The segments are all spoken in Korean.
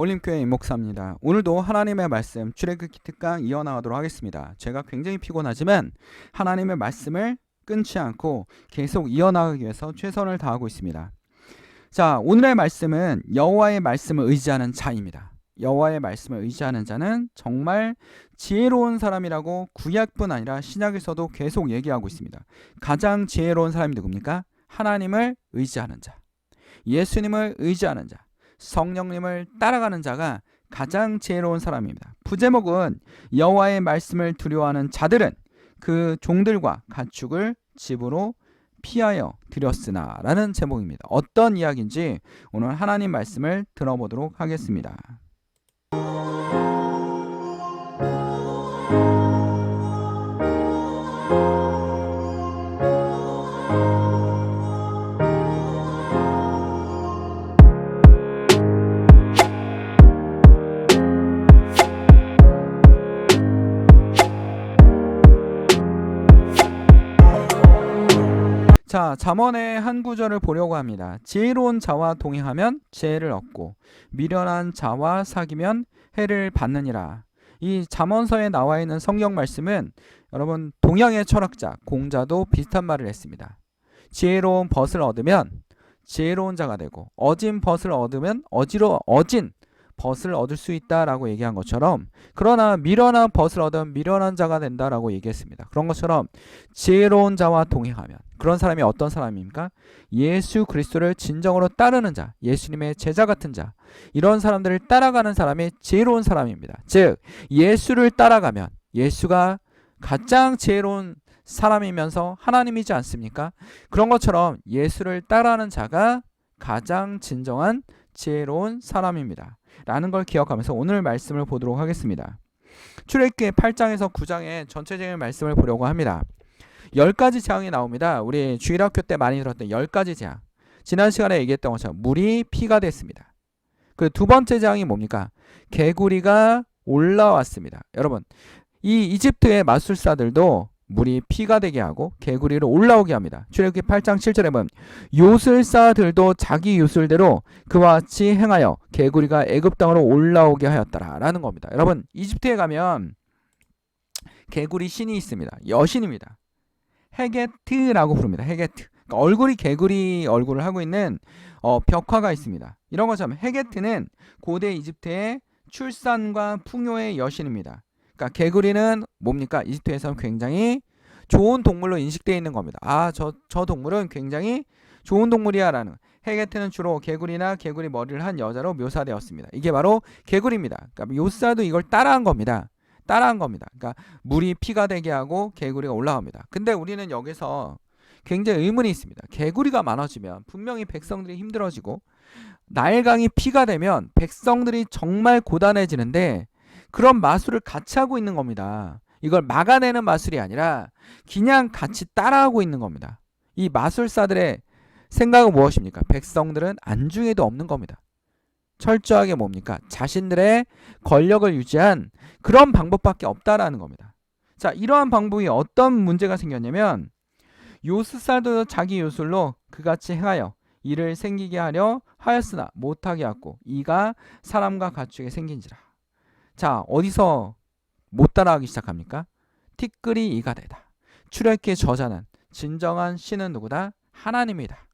올림교회 임목사입니다. 오늘도 하나님의 말씀 출애굽기 특강 이어나가도록 하겠습니다. 제가 굉장히 피곤하지만 하나님의 말씀을 끊지 않고 계속 이어나가기 위해서 최선을 다하고 있습니다. 자, 오늘의 말씀은 여호와의 말씀을 의지하는 자입니다. 여호와의 말씀을 의지하는 자는 정말 지혜로운 사람이라고 구약뿐 아니라 신약에서도 계속 얘기하고 있습니다. 가장 지혜로운 사람이 누굽니까? 하나님을 의지하는 자, 예수님을 의지하는 자, 성령님을 따라가는 자가 가장 지혜로운 사람입니다. 부제목은 여호와의 말씀을 두려워하는 자들은 그 종들과 가축을 집으로 피하여 들였으나 라는 제목입니다. 어떤 이야기인지 오늘 하나님 말씀을 들어보도록 하겠습니다. 자, 잠언의 한 구절을 보려고 합니다. 지혜로운 자와 동행하면 지혜를 얻고 미련한 자와 사귀면 해를 받느니라. 이 잠언서에 나와 있는 성경 말씀은 여러분 동양의 철학자 공자도 비슷한 말을 했습니다. 지혜로운 벗을 얻으면 지혜로운 자가 되고 어진 벗을 얻으면 어진 벗을 얻을 수 있다라고 얘기한 것처럼, 그러나 미련한 벗을 얻으면 미련한 자가 된다라고 얘기했습니다. 그런 것처럼 지혜로운 자와 동행하면, 그런 사람이 어떤 사람입니까? 예수 그리스도를 진정으로 따르는 자, 예수님의 제자 같은 자, 이런 사람들을 따라가는 사람이 지혜로운 사람입니다. 즉 예수를 따라가면 예수가 가장 지혜로운 사람이면서 하나님이지 않습니까? 그런 것처럼 예수를 따라하는 자가 가장 진정한 지혜로운 사람입니다 라는 걸 기억하면서 오늘 말씀을 보도록 하겠습니다. 출애굽기 8장에서 9장의 전체적인 말씀을 보려고 합니다. 10가지 재앙이 나옵니다. 우리 주일학교 때 많이 들었던 10가지 재앙. 지난 시간에 얘기했던 것처럼 물이 피가 됐습니다. 그 두 번째 재앙이 뭡니까? 개구리가 올라왔습니다. 여러분, 이 이집트의 마술사들도 물이 피가 되게 하고 개구리를 올라오게 합니다. 출애굽기 8장 7절에 보면 요술사들도 자기 요술대로 그와 같이 행하여 개구리가 애굽 땅으로 올라오게 하였더라 라는 겁니다. 여러분, 이집트에 가면 개구리 신이 있습니다. 여신입니다. 헤게트라고 부릅니다. 헤게트. 그러니까 얼굴이 개구리 얼굴을 하고 있는 벽화가 있습니다. 이런 것처럼 헤게트는 고대 이집트의 출산과 풍요의 여신입니다. 그러니까 개구리는 뭡니까? 이집트에서는 굉장히 좋은 동물로 인식되어 있는 겁니다. 아, 저 동물은 굉장히 좋은 동물이야 라는. 헤게트는 주로 개구리나 개구리 머리를 한 여자로 묘사되었습니다. 이게 바로 개구리입니다. 그러니까 요사도 이걸 따라한 겁니다. 그러니까 물이 피가 되게 하고 개구리가 올라옵니다. 근데 우리는 여기서 굉장히 의문이 있습니다. 개구리가 많아지면 분명히 백성들이 힘들어지고 나일강이 피가 되면 백성들이 정말 고단해지는데 그런 마술을 같이 하고 있는 겁니다. 이걸 막아내는 마술이 아니라 그냥 같이 따라하고 있는 겁니다. 이 마술사들의 생각은 무엇입니까? 백성들은 안중에도 없는 겁니다. 철저하게 뭡니까? 자신들의 권력을 유지한 그런 방법밖에 없다라는 겁니다. 자, 이러한 방법이 어떤 문제가 생겼냐면 요술사도 자기 요술로 그같이 행하여 이를 생기게 하려 하였으나 못하게 하고 이가 사람과 가축에 생긴지라. 자, 어디서 못 따라하기 시작합니까? 티끌이 이가 되다. 출애굽기의 저자는 진정한 신은 누구다? 하나님이다.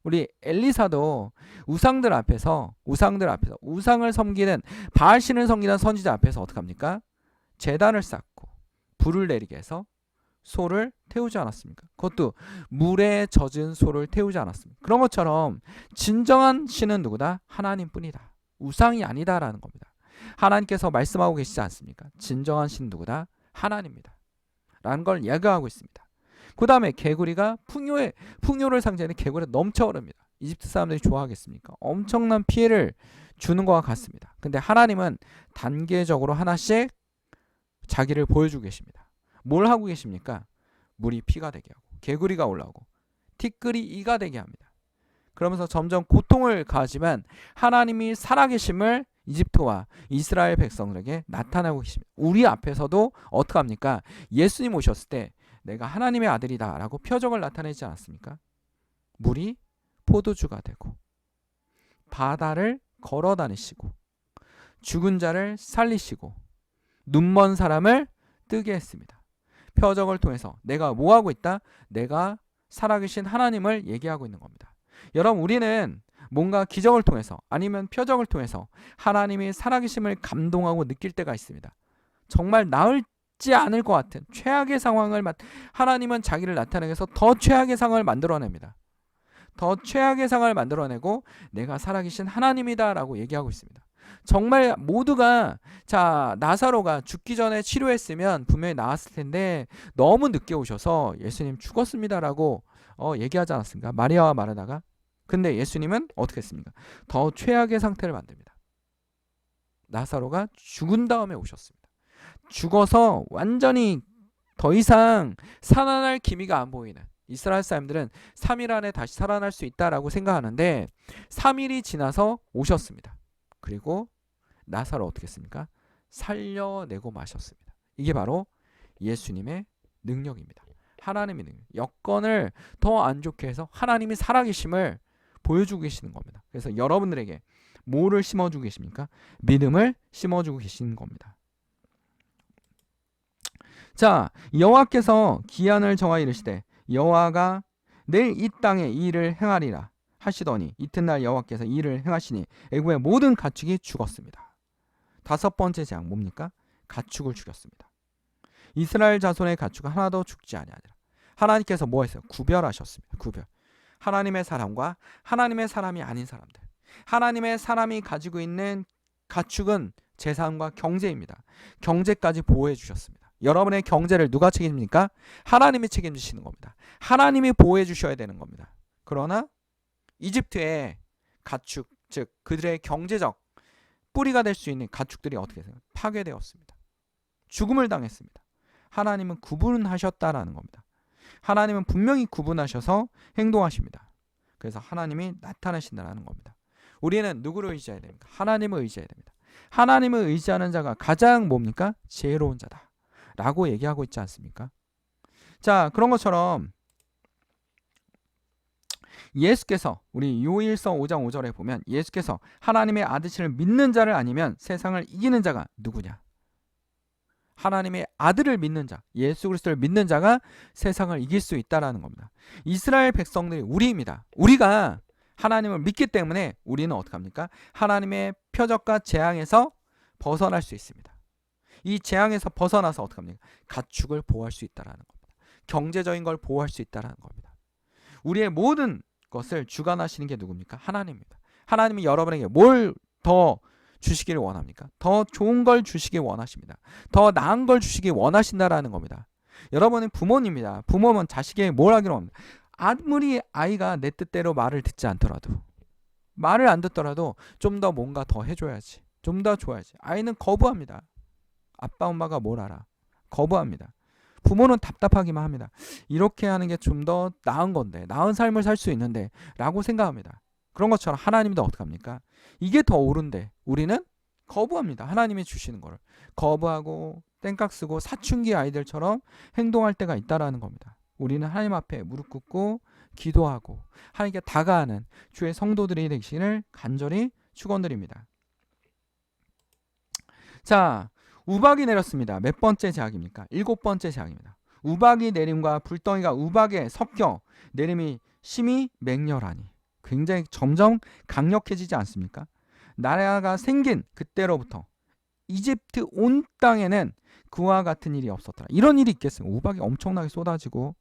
우리 엘리사도 우상들 앞에서 우상을 섬기는 바알신을 섬기는 선지자 앞에서 어떻게 합니까? 제단을 쌓고 불을 내리게 해서 소를 태우지 않았습니까? 그것도 물에 젖은 소를 태우지 않았습니까? 그런 것처럼 진정한 신은 누구다? 하나님뿐이다. 우상이 아니다라는 겁니다. 하나님께서 말씀하고 계시지 않습니까? 진정한 신은 누구다? 하나님입니다 라는 걸 예고하고 있습니다. 그 다음에 개구리가 풍요를 상징하는 개구리가 넘쳐흐릅니다. 이집트 사람들이 좋아하겠습니까? 엄청난 피해를 주는 것과 같습니다. 근데 하나님은 단계적으로 하나씩 자기를 보여주고 계십니다. 뭘 하고 계십니까? 물이 피가 되게 하고 개구리가 올라오고 티끌이 이가 되게 합니다. 그러면서 점점 고통을 가하지만 하나님이 살아계심을 이집트와 이스라엘 백성들에게 나타나고 계십니다. 우리 앞에서도 어떻게 합니까? 예수님 오셨을 때 내가 하나님의 아들이다 라고 표적을 나타내지 않았습니까? 물이 포도주가 되고 바다를 걸어 다니시고 죽은 자를 살리시고 눈먼 사람을 뜨게 했습니다. 표적을 통해서 내가 뭐 하고 있다? 내가 살아계신 하나님을 얘기하고 있는 겁니다. 여러분, 우리는 뭔가 기적을 통해서 아니면 표적을 통해서 하나님이 살아계심을 감동하고 느낄 때가 있습니다. 정말 나을지 않을 것 같은 최악의 상황을 하나님은 자기를 나타내기 위해서 더 최악의 상황을 만들어냅니다. 더 최악의 상황을 만들어내고 내가 살아계신 하나님이다 라고 얘기하고 있습니다. 정말 모두가 나사로가 죽기 전에 치료했으면 분명히 나았을 텐데 너무 늦게 오셔서 예수님 죽었습니다 라고 얘기하지 않았습니까? 마리아와 마르다가. 근데 예수님은 어떻게 했습니까? 더 최악의 상태를 만듭니다. 나사로가 죽은 다음에 오셨습니다. 죽어서 완전히 더 이상 살아날 기미가 안 보이는 이스라엘 사람들은 3일 안에 다시 살아날 수 있다라고 생각하는데 3일이 지나서 오셨습니다. 그리고 나사로 어떻게 했습니까? 살려내고 마셨습니다. 이게 바로 예수님의 능력입니다. 하나님의 능력. 여건을 더 안 좋게 해서 하나님이 살아계심을 보여주고 계시는 겁니다. 그래서 여러분들에게 뭐를 심어주고 계십니까? 믿음을 심어주고 계시는 겁니다. 자, 여호와께서 기한을 정하여 이르시되 여호와가 내일 이 땅에 이 일을 행하리라 하시더니 이튿날 여호와께서 이 일을 행하시니 애굽의 모든 가축이 죽었습니다. 다섯 번째 재앙 뭡니까? 가축을 죽였습니다. 이스라엘 자손의 가축은 하나도 죽지 아니하니라. 하나님께서 뭐 했어요? 구별하셨습니다. 구별. 하나님의 사람과 하나님의 사람이 아닌 사람들. 하나님의 사람이 가지고 있는 가축은 재산과 경제입니다. 경제까지 보호해 주셨습니다. 여러분의 경제를 누가 책임집니까? 하나님이 책임지시는 겁니다. 하나님이 보호해 주셔야 되는 겁니다. 그러나 이집트의 가축, 즉 그들의 경제적 뿌리가 될 수 있는 가축들이 어떻게 돼요? 파괴되었습니다. 죽음을 당했습니다. 하나님은 구분하셨다라는 겁니다. 하나님은 분명히 구분하셔서 행동하십니다. 그래서 하나님이 나타나신다는 겁니다. 우리는 누구를 의지해야 됩니까? 하나님을 의지해야 됩니다. 하나님을 의지하는 자가 가장 뭡니까? 지혜로운 자다 라고 얘기하고 있지 않습니까? 자, 그런 것처럼 예수께서 우리 요일서 5장 5절에 보면 예수께서 하나님의 아들을 믿는 자를 아니면 세상을 이기는 자가 누구냐? 하나님의 아들을 믿는 자, 예수 그리스도를 믿는 자가 세상을 이길 수 있다라는 겁니다. 이스라엘 백성들이 우리입니다. 우리가 하나님을 믿기 때문에 우리는 어떻게 합니까? 하나님의 표적과 재앙에서 벗어날 수 있습니다. 이 재앙에서 벗어나서 어떻게 합니까? 가축을 보호할 수 있다라는 겁니다. 경제적인 걸 보호할 수 있다라는 겁니다. 우리의 모든 것을 주관하시는 게 누굽니까? 하나님입니다. 하나님이 여러분에게 뭘 더 주시기를 원합니까? 더 좋은 걸 주시길 원하십니다. 더 나은 걸 주시길 원하신다라는 겁니다. 여러분은 부모님입니다. 부모는 자식에게 뭘 하기로 합니다. 아무리 아이가 내 뜻대로 말을 듣지 않더라도, 말을 안 듣더라도 좀 더 뭔가 더 해줘야지, 좀 더 줘야지. 아이는 거부합니다. 아빠 엄마가 뭘 알아? 거부합니다. 부모는 답답하기만 합니다. 이렇게 하는 게 좀 더 나은 건데, 나은 삶을 살 수 있는데 라고 생각합니다. 그런 것처럼 하나님도 어떻게 합니까? 이게 더 옳은데 우리는 거부합니다. 하나님이 주시는 거를 거부하고 땡깍 쓰고 사춘기 아이들처럼 행동할 때가 있다라는 겁니다. 우리는 하나님 앞에 무릎 꿇고 기도하고 하나님께 다가가는 주의 성도들이 되시기를 간절히 축원드립니다. 자, 우박이 내렸습니다. 몇 번째 재앙입니까? 7번째 재앙입니다. 우박이 내림과 불덩이가 우박에 섞여 내림이 심히 맹렬하니. 굉장히 점점 강력해지지 않습니까? 나라가 생긴 그때로부터 이집트 온 땅에는 그와 같은 일이 없었더라. 이런 일이 있겠어요? 우박이 엄청나게 쏟아지고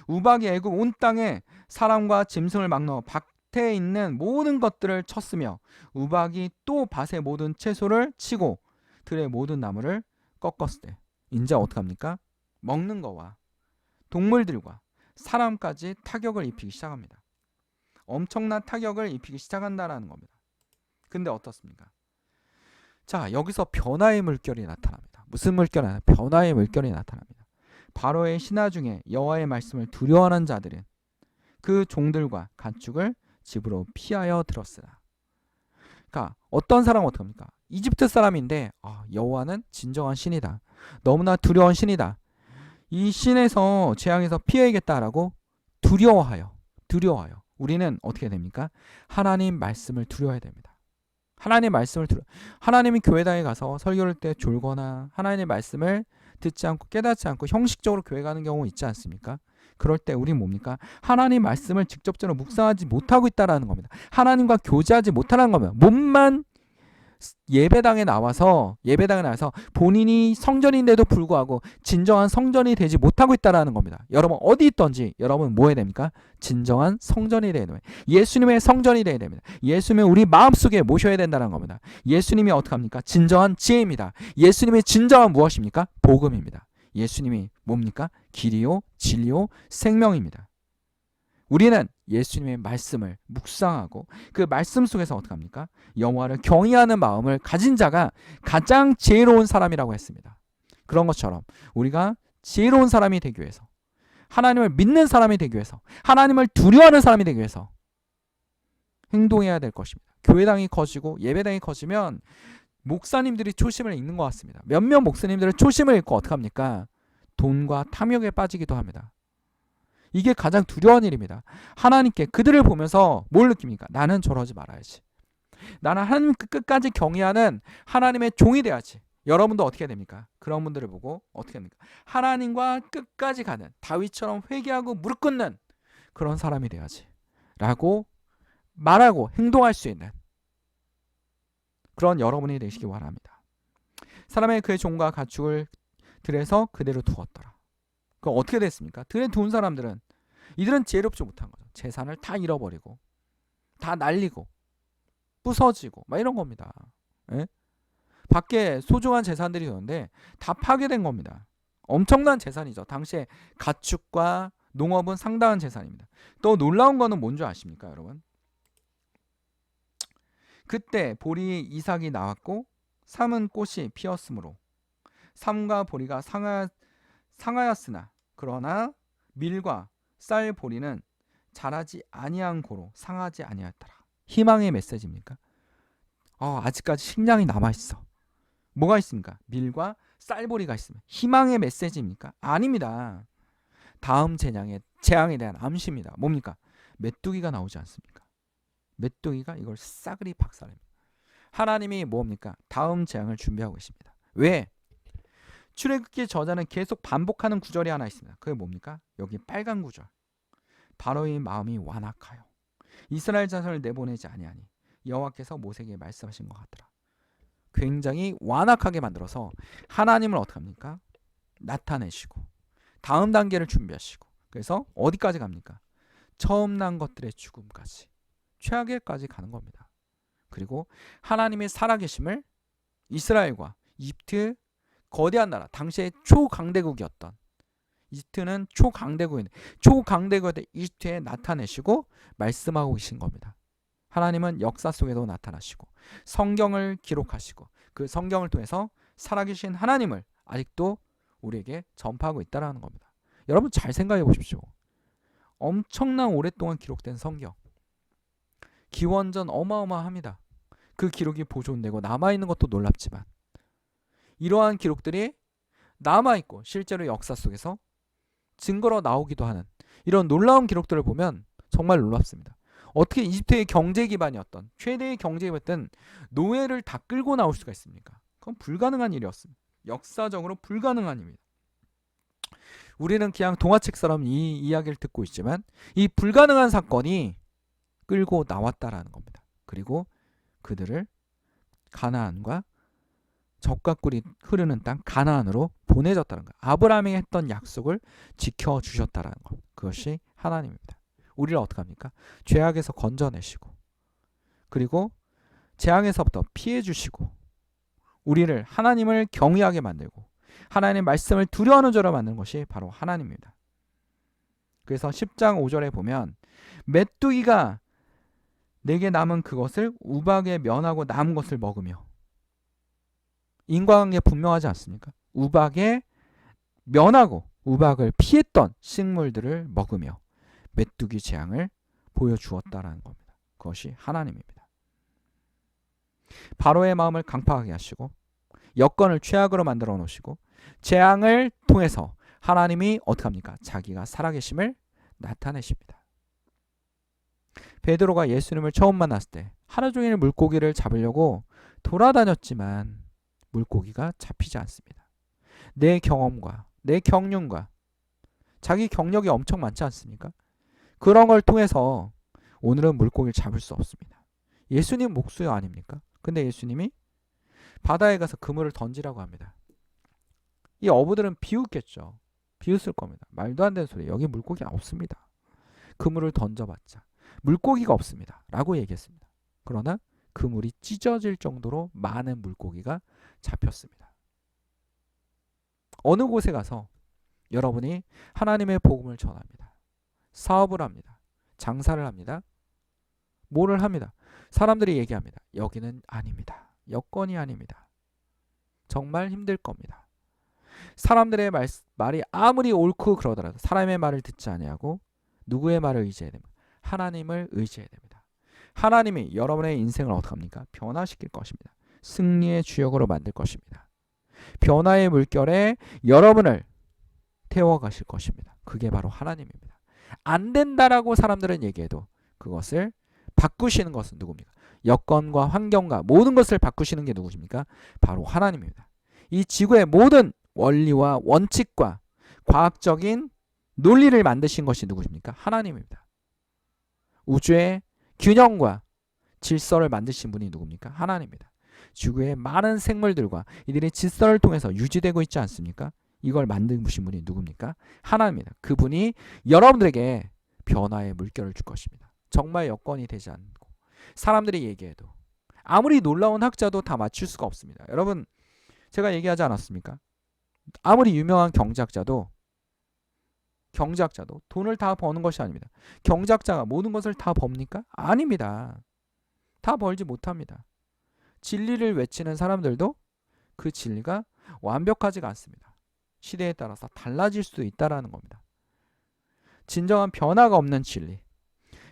우박이 애굽 온 땅에 사람과 짐승을 막 넣어 밭에 있는 모든 것들을 쳤으며 우박이 또 밭의 모든 채소를 치고 들의 모든 나무를 꺾었을 때 이제 어떡합니까? 먹는 거와 동물들과 사람까지 타격을 입히기 시작합니다. 엄청난 타격을 입히기 시작한다라는 겁니다. 근데 어떻습니까? 자, 여기서 변화의 물결이 나타납니다. 무슨 물결이 나타납니까? 변화의 물결이 나타납니다. 바로의 신하 중에 여호와의 말씀을 두려워하는 자들은 그 종들과 가축을 집으로 피하여 들었으나. 그러니까 어떤 사람은 어떻게 합니까? 이집트 사람인데 여호와는 진정한 신이다. 너무나 두려운 신이다. 이 신에서 재앙에서 피해야겠다라고 두려워하여 우리는 어떻게 됩니까? 하나님 말씀을 두려워해야 됩니다. 하나님의 말씀을 들어. 하나님이 교회당에 가서 설교할 때 졸거나 하나님의 말씀을 듣지 않고 깨닫지 않고 형식적으로 교회 가는 경우 있지 않습니까? 그럴 때 우리 뭡니까? 하나님 말씀을 직접적으로 묵상하지 못하고 있다라는 겁니다. 하나님과 교제하지 못하는 겁니다. 몸만 예배당에 나와서 본인이 성전인데도 불구하고 진정한 성전이 되지 못하고 있다라는 겁니다. 여러분 어디 있던지 여러분 뭐 해야 됩니까? 진정한 성전이 되어야 됩니다. 예수님의 성전이 되어야 됩니다. 예수님을 우리 마음속에 모셔야 된다는 겁니다. 예수님이 어떻게 합니까? 진정한 지혜입니다. 예수님의 진정한 무엇입니까? 복음입니다. 예수님이 뭡니까? 길이요 진리요 생명입니다. 우리는 예수님의 말씀을 묵상하고 그 말씀 속에서 어떻게 합니까? 여호와를 경외하는 마음을 가진 자가 가장 지혜로운 사람이라고 했습니다. 그런 것처럼 우리가 지혜로운 사람이 되기 위해서, 하나님을 믿는 사람이 되기 위해서, 하나님을 두려워하는 사람이 되기 위해서 행동해야 될 것입니다. 교회당이 커지고 예배당이 커지면 목사님들이 초심을 잃는 것 같습니다. 몇몇 목사님들은 초심을 잃고 어떻게 합니까? 돈과 탐욕에 빠지기도 합니다. 이게 가장 두려운 일입니다. 하나님께 그들을 보면서 뭘 느낍니까? 나는 저러지 말아야지. 나는 하나님 끝까지 경외하는 하나님의 종이 돼야지. 여러분도 어떻게 해야 됩니까? 그런 분들을 보고 어떻게 합니까? 하나님과 끝까지 가는 다윗처럼 회개하고 무릎 꿇는 그런 사람이 돼야지 라고 말하고 행동할 수 있는 그런 여러분이 되시기 바랍니다. 사람의 그의 종과 가축을 들에서 그대로 두었더라. 그럼 어떻게 됐습니까? 들에 두은 사람들은 이들은 지혜롭지 못한 거죠. 재산을 다 잃어버리고 다 날리고 부서지고 막 이런 겁니다. 예? 밖에 소중한 재산들이 있는데 다 파괴된 겁니다. 엄청난 재산이죠. 당시에 가축과 농업은 상당한 재산입니다. 또 놀라운 거는 뭔지 아십니까, 여러분? 그때 보리 이삭이 나왔고 삼은 꽃이 피었으므로 삼과 보리가 상하였으나 그러나 밀과 쌀 보리는 자라지 아니한 고로 상하지 아니하였더라. 희망의 메시지입니까? 아직까지 식량이 남아있어. 뭐가 있습니까? 밀과 쌀보리가 있으면 희망의 메시지입니까? 아닙니다. 다음 재앙에 대한 암시입니다. 뭡니까? 메뚜기가 나오지 않습니까? 메뚜기가 이걸 싸그리 박살냅니다. 하나님이 뭡니까? 다음 재앙을 준비하고 계십니다. 왜? 출애굽기 저자는 계속 반복하는 구절이 하나 있습니다. 그게 뭡니까? 여기 빨간 구절. 바로 이 마음이 완악하여 이스라엘 자손을 내보내지 아니하니 여호와께서 모세에게 말씀하신 것 같더라. 굉장히 완악하게 만들어서 하나님을 어떻게 합니까? 나타내시고 다음 단계를 준비하시고 그래서 어디까지 갑니까? 처음 난 것들의 죽음까지 최악에까지 가는 겁니다. 그리고 하나님의 살아계심을 이스라엘과 이집트 거대한 나라, 당시에 초강대국이었던 이집트는 초강대국의 이집트에 나타내시고 말씀하고 계신 겁니다. 하나님은 역사 속에도 나타나시고 성경을 기록하시고 그 성경을 통해서 살아계신 하나님을 아직도 우리에게 전파하고 있다는 겁니다. 여러분 잘 생각해 보십시오. 엄청난 오랫동안 기록된 성경. 기원전 어마어마합니다. 그 기록이 보존되고 남아있는 것도 놀랍지만 이러한 기록들이 남아있고 실제로 역사 속에서 증거로 나오기도 하는 이런 놀라운 기록들을 보면 정말 놀랍습니다. 어떻게 이집트의 경제 기반이었던 최대의 경제 기반이었던 노예를 다 끌고 나올 수가 있습니까? 그건 불가능한 일이었습니다. 역사적으로 불가능한 일입니다. 우리는 그냥 동화책처럼 이 이야기를 듣고 있지만 이 불가능한 사건이 끌고 나왔다라는 겁니다. 그리고 그들을 가나안과 젖과 꿀이 흐르는 땅 가나안으로 보내줬다는 거예요. 아브라함이 했던 약속을 지켜주셨다는 것. 그것이 하나님입니다. 우리를 어떻게 합니까? 죄악에서 건져내시고 그리고 재앙에서부터 피해 주시고 우리를 하나님을 경외하게 만들고 하나님의 말씀을 두려워하는 자로 만드는 것이 바로 하나님입니다. 그래서 10장 5절에 보면 메뚜기가 내게 남은 그것을 우박에 면하고 남은 것을 먹으며 인과관계 분명하지 않습니까? 우박에 면하고 우박을 피했던 식물들을 먹으며 메뚜기 재앙을 보여주었다라는 겁니다. 그것이 하나님입니다. 바로의 마음을 강팍하게 하시고 여건을 최악으로 만들어 놓으시고 재앙을 통해서 하나님이 어떻게 합니까? 자기가 살아계심을 나타내십니다. 베드로가 예수님을 처음 만났을 때 하루 종일 물고기를 잡으려고 돌아다녔지만 물고기가 잡히지 않습니다. 내 경험과 내 경륜과 자기 경력이 엄청 많지 않습니까? 그런 걸 통해서 오늘은 물고기를 잡을 수 없습니다. 예수님 목수요 아닙니까? 근데 예수님이 바다에 가서 그물을 던지라고 합니다. 이 어부들은 비웃겠죠. 비웃을 겁니다. 말도 안 되는 소리. 여기 물고기가 없습니다. 그물을 던져봤자 물고기가 없습니다. 라고 얘기했습니다. 그러나 그물이 찢어질 정도로 많은 물고기가 잡혔습니다. 어느 곳에 가서 여러분이 하나님의 복음을 전합니다. 사업을 합니다. 장사를 합니다. 뭐를 합니다. 사람들이 얘기합니다. 여기는 아닙니다. 여건이 아닙니다. 정말 힘들 겁니다. 사람들의 말이 아무리 옳고 그러더라도 사람의 말을 듣지 아니하고 누구의 말을 의지해야 됩니까? 하나님을 의지해야 됩니다. 하나님이 여러분의 인생을 어떻게 합니까? 변화시킬 것입니다. 승리의 주역으로 만들 것입니다. 변화의 물결에 여러분을 태워가실 것입니다. 그게 바로 하나님입니다. 안 된다라고 사람들은 얘기해도 그것을 바꾸시는 것은 누굽니까? 여건과 환경과 모든 것을 바꾸시는 게 누구십니까? 바로 하나님입니다. 이 지구의 모든 원리와 원칙과 과학적인 논리를 만드신 것이 누구십니까? 하나님입니다. 우주의 균형과 질서를 만드신 분이 누굽니까? 하나님입니다. 지구의 많은 생물들과 이들의 질서를 통해서 유지되고 있지 않습니까? 이걸 만드신 분이 누굽니까? 하나님입니다. 그분이 여러분들에게 변화의 물결을 줄 것입니다. 정말 여건이 되지 않고 사람들이 얘기해도 아무리 놀라운 학자도 다 맞출 수가 없습니다. 여러분 제가 얘기하지 않았습니까? 아무리 유명한 경제학자도 돈을 다 버는 것이 아닙니다. 경제학자가 모든 것을 다 법니까? 아닙니다. 다 벌지 못합니다. 진리를 외치는 사람들도 그 진리가 완벽하지가 않습니다. 시대에 따라서 달라질 수도 있다는 겁니다. 진정한 변화가 없는 진리.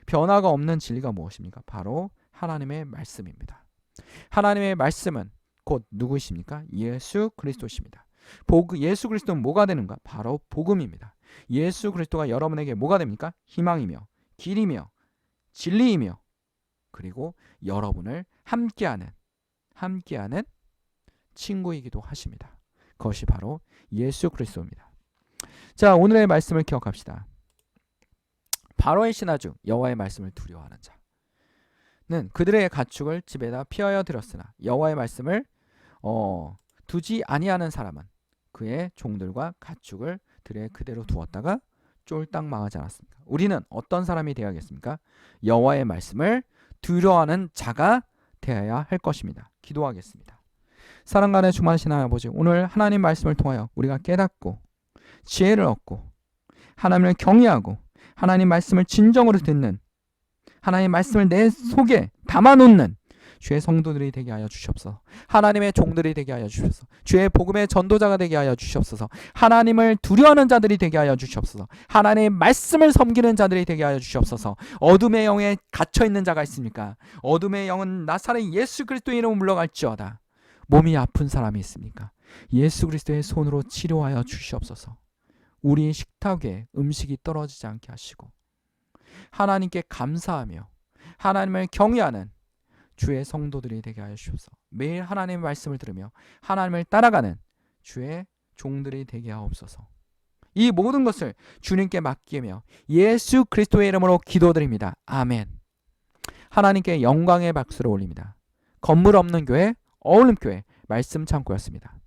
변화가 없는 진리가 무엇입니까? 바로 하나님의 말씀입니다. 하나님의 말씀은 곧 누구십니까? 예수 그리스도십니다. 예수 그리스도는 뭐가 되는가? 바로 복음입니다. 예수 그리스도가 여러분에게 뭐가 됩니까? 희망이며 길이며 진리이며 그리고 여러분을 함께하는 친구이기도 하십니다. 그것이 바로 예수 그리스도입니다. 자, 오늘의 말씀을 기억합시다. 바로의 신하 중 여호와의 말씀을 두려워하는 자는 그들의 가축을 집에다 피하여 들였으나 여호와의 말씀을 두지 아니하는 사람은 그의 종들과 가축을 들에 그대로 두었다가 쫄딱 망하지 않았습니까? 우리는 어떤 사람이 되어야겠습니까? 여호와의 말씀을 두려워하는 자가 되어야 할 것입니다. 기도하겠습니다. 사랑간의 충만하신 하나님 아버지, 오늘 하나님 말씀을 통하여 우리가 깨닫고 지혜를 얻고 하나님을 경외하고 하나님 말씀을 진정으로 듣는, 하나님 말씀을 내 속에 담아놓는 주의 성도들이 되게 하여 주시옵소서. 하나님의 종들이 되게 하여 주시옵소서. 주의 복음의 전도자가 되게 하여 주시옵소서. 하나님을 두려워하는 자들이 되게 하여 주시옵소서. 하나님의 말씀을 섬기는 자들이 되게 하여 주시옵소서. 어둠의 영에 갇혀있는 자가 있습니까? 어둠의 영은 나사렛 예수 그리스도의 이름으로 물러갈지어다. 몸이 아픈 사람이 있습니까? 예수 그리스도의 손으로 치료하여 주시옵소서. 우리 식탁 위에 음식이 떨어지지 않게 하시고 하나님께 감사하며 하나님을 경외하는 주의 성도들이 되게 하여 주옵소서. 매일 하나님의 말씀을 들으며 하나님을 따라가는 주의 종들이 되게 하옵소서. 이 모든 것을 주님께 맡기며 예수 그리스도의 이름으로 기도드립니다. 아멘. 하나님께 영광의 박수를 올립니다. 건물 없는 교회, 어울림교회 말씀 창고였습니다.